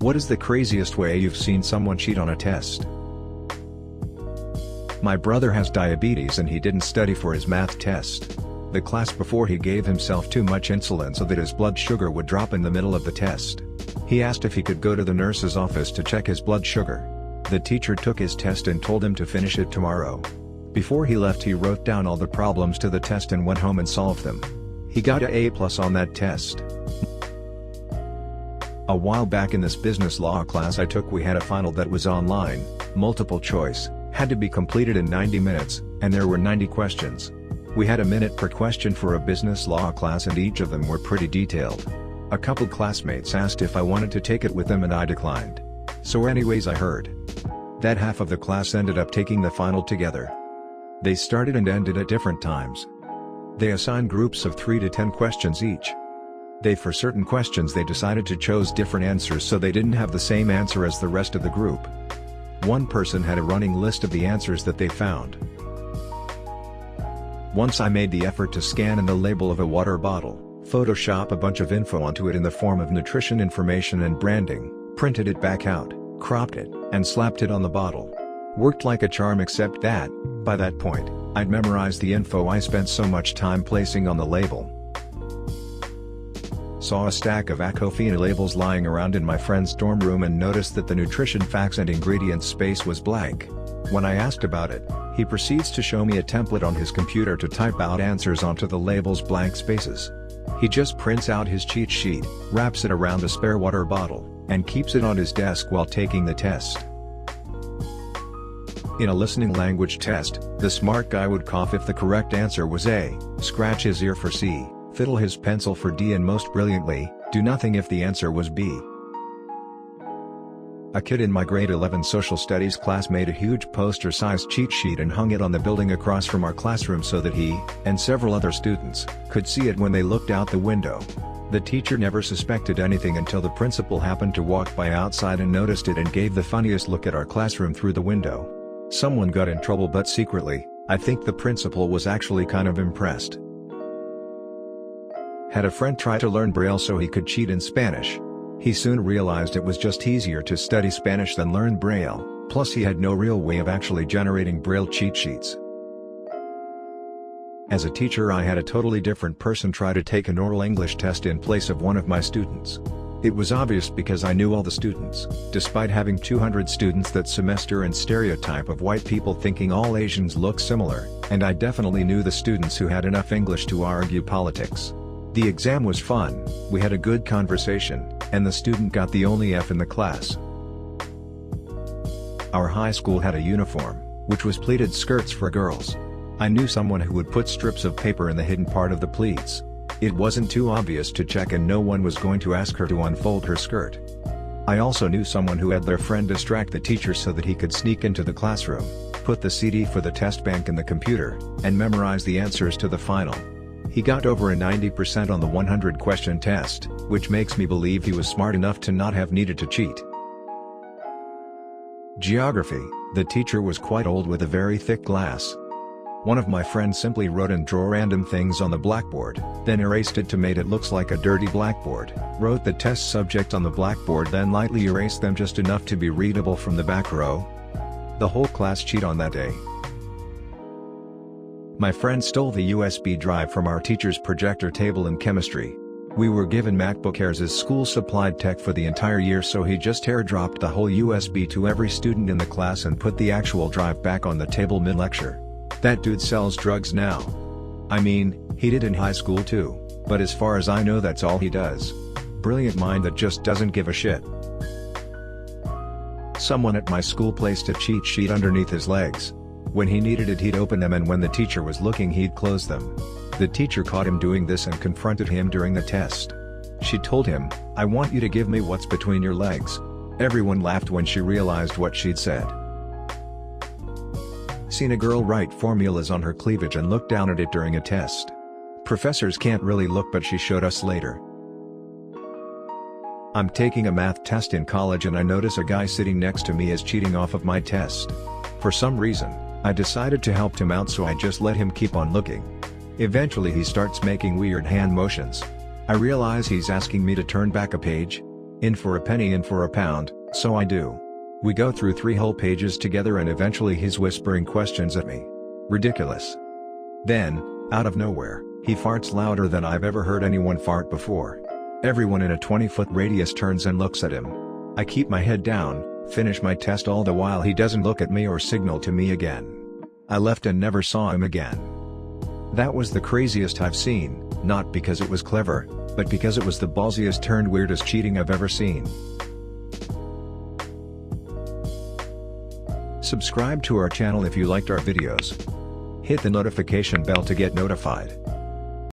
What is the craziest way you've seen someone cheat on a test? My brother has diabetes and he didn't study for his math test. The class before, he gave himself too much insulin so that his blood sugar would drop in the middle of the test. He asked if he could go to the nurse's office to check his blood sugar. The teacher took his test and told him to finish it tomorrow. Before he left, he wrote down all the problems to the test and went home and solved them. He got an A+ on that test. A while back in this business law class I took, we had a final that was online, multiple choice, had to be completed in 90 minutes, and there were 90 questions. We had a minute per question for a business law class and each of them were pretty detailed. A couple classmates asked if I wanted to take it with them and I declined. So anyways, I heard that half of the class ended up taking the final together. They started and ended at different times. They assigned groups of 3 to 10 questions each. For certain questions they decided to choose different answers so they didn't have the same answer as the rest of the group. One person had a running list of the answers that they found. Once I made the effort to scan in the label of a water bottle, Photoshop a bunch of info onto it in the form of nutrition information and branding, printed it back out, cropped it, and slapped it on the bottle. Worked like a charm, except that, by that point, I'd memorized the info I spent so much time placing on the label. Saw a stack of Acofina labels lying around in my friend's dorm room and noticed that the nutrition facts and ingredients space was blank. When I asked about it, he proceeds to show me a template on his computer to type out answers onto the label's blank spaces. He just prints out his cheat sheet, wraps it around a spare water bottle, and keeps it on his desk while taking the test. In a listening language test, the smart guy would cough if the correct answer was A, scratch his ear for C, fiddle his pencil for D, and most brilliantly, do nothing if the answer was B. A kid in my grade 11 social studies class made a huge poster-sized cheat sheet and hung it on the building across from our classroom so that he, and several other students, could see it when they looked out the window. The teacher never suspected anything until the principal happened to walk by outside and noticed it and gave the funniest look at our classroom through the window. Someone got in trouble, but secretly, I think the principal was actually kind of impressed. Had a friend try to learn Braille so he could cheat in Spanish. He soon realized it was just easier to study Spanish than learn Braille, plus he had no real way of actually generating Braille cheat sheets. As a teacher, I had a totally different person try to take an oral English test in place of one of my students. It was obvious because I knew all the students, despite having 200 students that semester and stereotype of white people thinking all Asians look similar, and I definitely knew the students who had enough English to argue politics. The exam was fun, we had a good conversation, and the student got the only F in the class. Our high school had a uniform, which was pleated skirts for girls. I knew someone who would put strips of paper in the hidden part of the pleats. It wasn't too obvious to check and no one was going to ask her to unfold her skirt. I also knew someone who had their friend distract the teacher so that he could sneak into the classroom, put the CD for the test bank in the computer, and memorize the answers to the final. He got over a 90% on the 100-question test, which makes me believe he was smart enough to not have needed to cheat. Geography, the teacher was quite old with a very thick glass. One of my friends simply wrote and drew random things on the blackboard, then erased it to make it look like a dirty blackboard, wrote the test subject on the blackboard, then lightly erased them just enough to be readable from the back row. The whole class cheated on that day. My friend stole the USB drive from our teacher's projector table in chemistry. We were given MacBook Airs as school-supplied tech for the entire year, so he just airdropped the whole USB to every student in the class and put the actual drive back on the table mid-lecture. That dude sells drugs now. I mean, he did in high school too, but as far as I know that's all he does. Brilliant mind that just doesn't give a shit. Someone at my school placed a cheat sheet underneath his legs. When he needed it he'd open them, and when the teacher was looking he'd close them. The teacher caught him doing this and confronted him during the test. She told him, "I want you to give me what's between your legs." Everyone laughed when she realized what she'd said. Seen a girl write formulas on her cleavage and look down at it during a test. Professors can't really look, but she showed us later. I'm taking a math test in college and I notice a guy sitting next to me is cheating off of my test. For some reason, I decided to help him out, so I just let him keep on looking. Eventually he starts making weird hand motions. I realize he's asking me to turn back a page. In for a penny, in for a pound, so I do. We go through 3 whole pages together and eventually he's whispering questions at me. Ridiculous. Then, out of nowhere, he farts louder than I've ever heard anyone fart before. Everyone in a 20-foot radius turns and looks at him. I keep my head down, finish my test, all the while he doesn't look at me or signal to me again. I left and never saw him again. That was the craziest I've seen, not because it was clever, but because it was the ballsiest turned weirdest cheating I've ever seen. Subscribe to our channel if you liked our videos. Hit the notification bell to get notified.